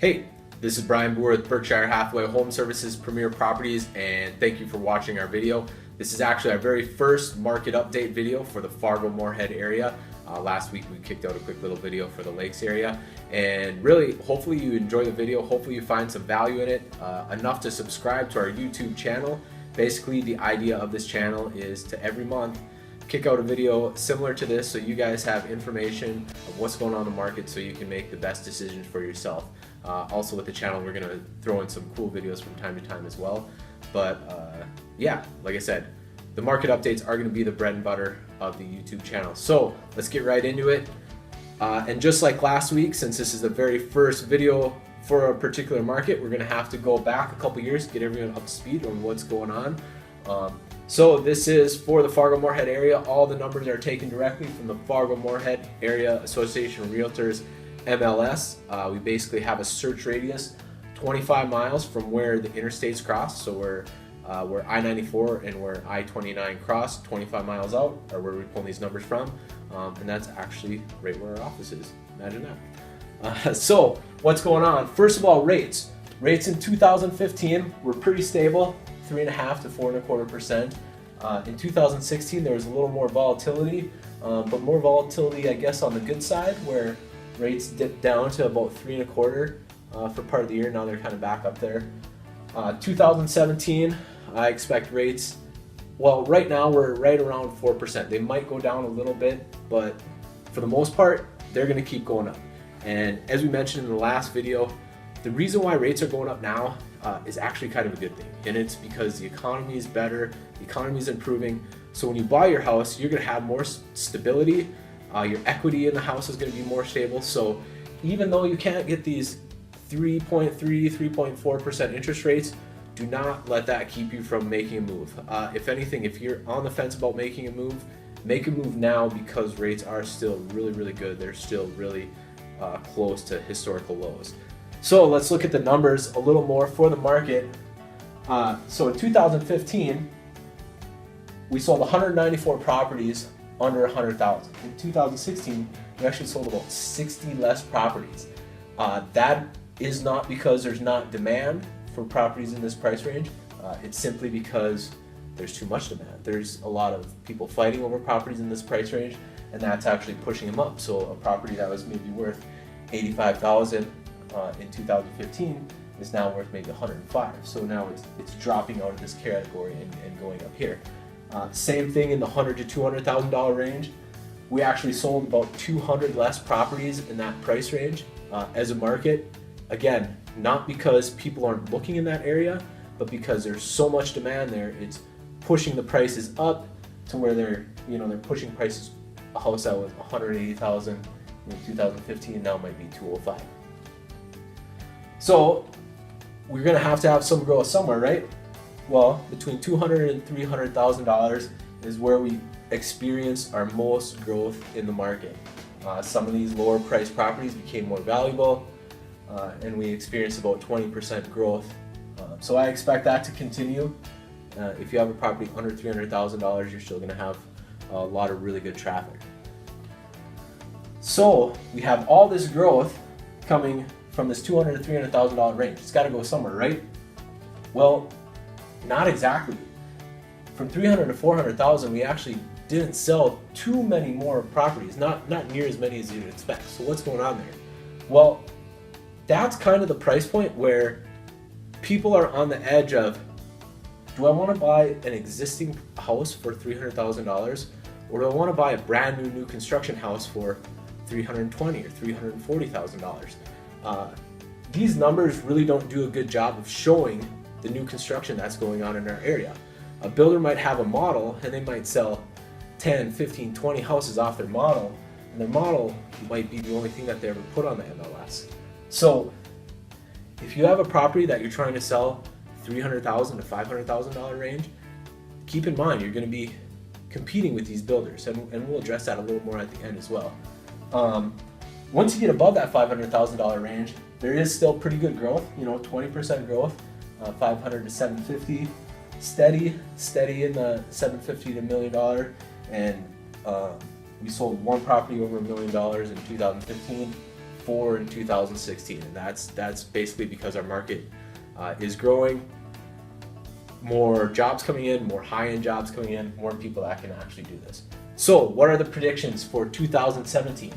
Hey, this is Brian Boer with Berkshire Hathaway Home Services Premier Properties, and thank you for watching our video. This is actually our very first market update video for the Fargo-Moorhead area. Last week we kicked out a quick little video for the Lakes area, and really hopefully you enjoy the video. Hopefully you find some value in it, enough to subscribe to our YouTube channel. Basically the idea of this channel is to every month kick out a video similar to this so you guys have information of what's going on in the market so you can make the best decisions for yourself. Also with the channel we're going to throw in some cool videos from time to time as well. But yeah, like I said, the market updates are going to be the bread and butter of the YouTube channel. So let's get right into it. And just like last week, since this is the very first video for a particular market, we're going to have to go back a couple years to get everyone up to speed on what's going on. So this is for the Fargo-Moorhead area. All the numbers are taken directly from the Fargo-Moorhead Area Association of Realtors MLS. We basically have a search radius 25 miles from where the interstates cross. So where I-94 and where I-29 cross, 25 miles out are where we pull these numbers from. And that's actually right where our office is. Imagine that. So what's going on? First of all, rates. Rates in 2015 were pretty stable. 3.5 to 4.25%. In 2016, there was a little more volatility, but more volatility, I guess, on the good side, where rates dipped down to about 3.25 for part of the year. Now they're kind of back up there. 2017, I expect rates. Well, right now we're right around 4%. They might go down a little bit, but for the most part, they're going to keep going up. And as we mentioned in the last video, the reason why rates are going up now is actually kind of a good thing, and it's because the economy is better, the economy is improving. So when you buy your house, you're going to have more stability. Your equity in the house is going to be more stable. So even though you can't get these 3.3, 3.4% interest rates, do not let that keep you from making a move. If anything, if you're on the fence about making a move, make a move now, because rates are still really, really good. They're still really close to historical lows. So let's look at the numbers a little more for the market. So in 2015, we sold 194 properties under 100,000. In 2016, we actually sold about 60 less properties. That is not because there's not demand for properties in this price range. It's simply because there's too much demand. There's a lot of people fighting over properties in this price range, and that's actually pushing them up. So a property that was maybe worth 85,000 in 2015 is now worth maybe 105. So now it's dropping out of this category and going up here. Same thing in the $100,000 to $200,000 range. We actually sold about 200 less properties in that price range as a market. Again, not because people aren't looking in that area, but because there's so much demand there. It's pushing the prices up to where they're pushing prices. A house that was 180,000 in 2015 now might be 205. So we're going to have some growth somewhere, right? Well, between $200,000 and $300,000 is where we experience our most growth in the market. Some of these lower priced properties became more valuable, and we experienced about 20% growth. So I expect that to continue. If you have a property under $300,000, you're still going to have a lot of really good traffic. So we have all this growth coming from this $200,000 to $300,000 range. It's got to go somewhere, right? Well, not exactly. From $300,000 to $400,000, we actually didn't sell too many more properties, not near as many as you'd expect. So what's going on there? Well, that's kind of the price point where people are on the edge of, do I want to buy an existing house for $300,000, or do I want to buy a brand new construction house for $320,000 or $340,000? These numbers really don't do a good job of showing the new construction that's going on in our area. A builder might have a model, and they might sell 10, 15, 20 houses off their model, and their model might be the only thing that they ever put on the MLS. So if you have a property that you're trying to sell $300,000 to $500,000 range, keep in mind you're going to be competing with these builders, and we'll address that a little more at the end as well. Once you get above that $500,000 range, there is still pretty good growth, 20% growth, 500 to 750, steady in the 750 to $1 million, and we sold one property over $1 million in 2015, 4 in 2016, and that's basically because our market is growing, more jobs coming in, more high-end jobs coming in, more people that can actually do this. So what are the predictions for 2017?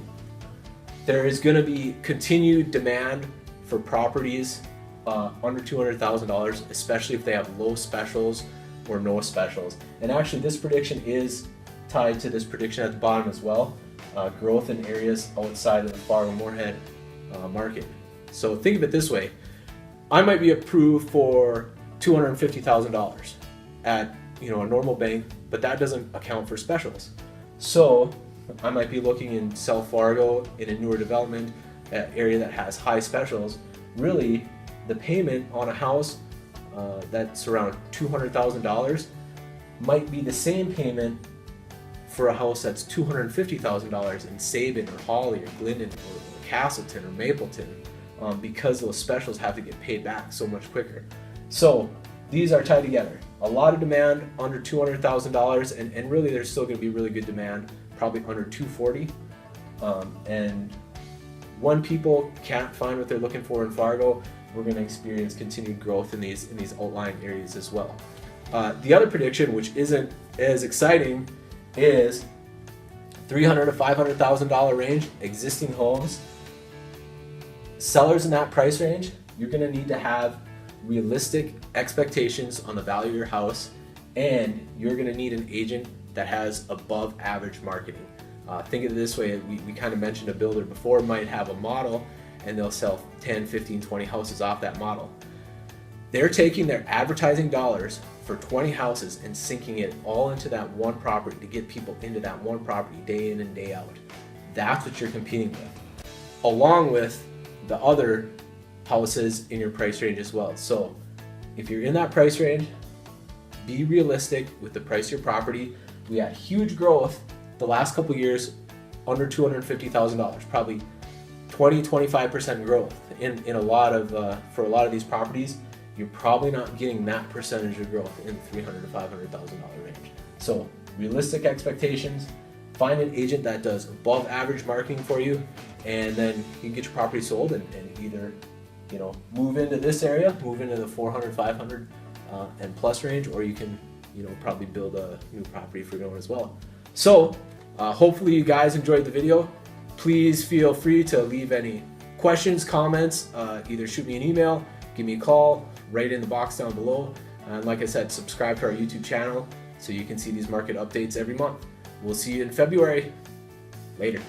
There is going to be continued demand for properties under $200,000, especially if they have low specials or no specials. And actually this prediction is tied to this prediction at the bottom as well, growth in areas outside of the Fargo-Moorhead market. So think of it this way, I might be approved for $250,000 at a normal bank, but that doesn't account for specials. So I might be looking in South Fargo in a newer development area that has high specials. Really, the payment on a house that's around $200,000 might be the same payment for a house that's $250,000 in Sabin or Hawley or Glendon or Castleton or Mapleton, because those specials have to get paid back so much quicker. So these are tied together. A lot of demand under $200,000, and really there's still going to be really good demand, probably under $240,000. And when people can't find what they're looking for in Fargo, we're going to experience continued growth in these outlying areas as well. The other prediction, which isn't as exciting, is $300,000 to $500,000 range, existing homes. Sellers in that price range, you're going to need to have realistic expectations on the value of your house, and you're going to need an agent that has above average marketing. Think of it this way, we kind of mentioned a builder before might have a model and they'll sell 10, 15, 20 houses off that model. They're taking their advertising dollars for 20 houses and sinking it all into that one property to get people into that one property day in and day out. That's what you're competing with, along with the other houses in your price range as well. So if you're in that price range, be realistic with the price of your property. We had huge growth the last couple years under $250,000, probably 20-25% growth in a lot of for a lot of these properties. You're probably not getting that percentage of growth in the $300,000 to $500,000 range. So realistic expectations, find an agent that does above average marketing for you, and then you can get your property sold and either move into this area, move into the 400, 500 and plus range, or you can probably build a new property for your own as well. So hopefully you guys enjoyed the video. Please feel free to leave any questions, comments, either shoot me an email, give me a call, right in the box down below. And like I said, subscribe to our YouTube channel so you can see these market updates every month. We'll see you in February. Later.